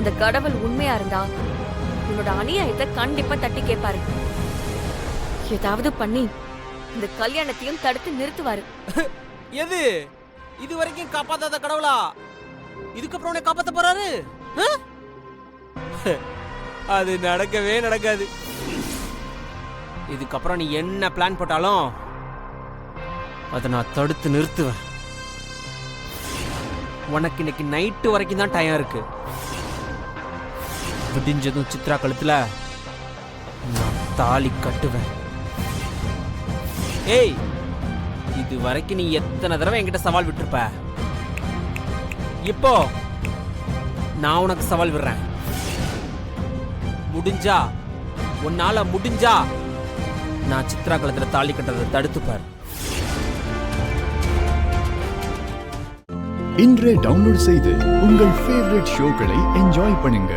அந்த கடவுள் உண்மையா இருந்தா உன்னோட அநியாயத்தை கண்டிப்பா தட்டி கேட்பாரு. ஏதாவது பண்ணி இந்த கல்யாணத்தையும் தடுத்து நிறுத்துவாரு. எது இது வரைக்கும் காப்பாத்தாத கடவுளா இதுக்கப்புறம் உன்னை காப்பாத்த போறாரு? அது நடக்கவே நடக்காது. இதுக்கப்புறம் நீ என்ன பிளான் போட்டாலும் அதை நான் தடுத்து நிறுத்துவேன். உனக்கு இன்னைக்கு நைட்டு வரைக்கும் தான் டைம் இருக்கு. விடிஞ்சதும் சித்ரா கழுத்துல நான் தாலி கட்டுவேன். ஏய், இது வரைக்கும் நீ எத்தனை தடவை என்கிட்ட சவால் விட்டுருப்ப. இப்போ நான் உனக்கு சவால் விடுறேன். முடிஞ்சா உன்னால முடிஞ்சா நான் சித்ரா கழுத்துல தாலி கட்டுறதை தடுத்துப்பார். இன்றே டவுன்லோட் செய்து உங்கள் ஃபேவரட் ஷோக்களை என்ஜாய் பண்ணுங்க.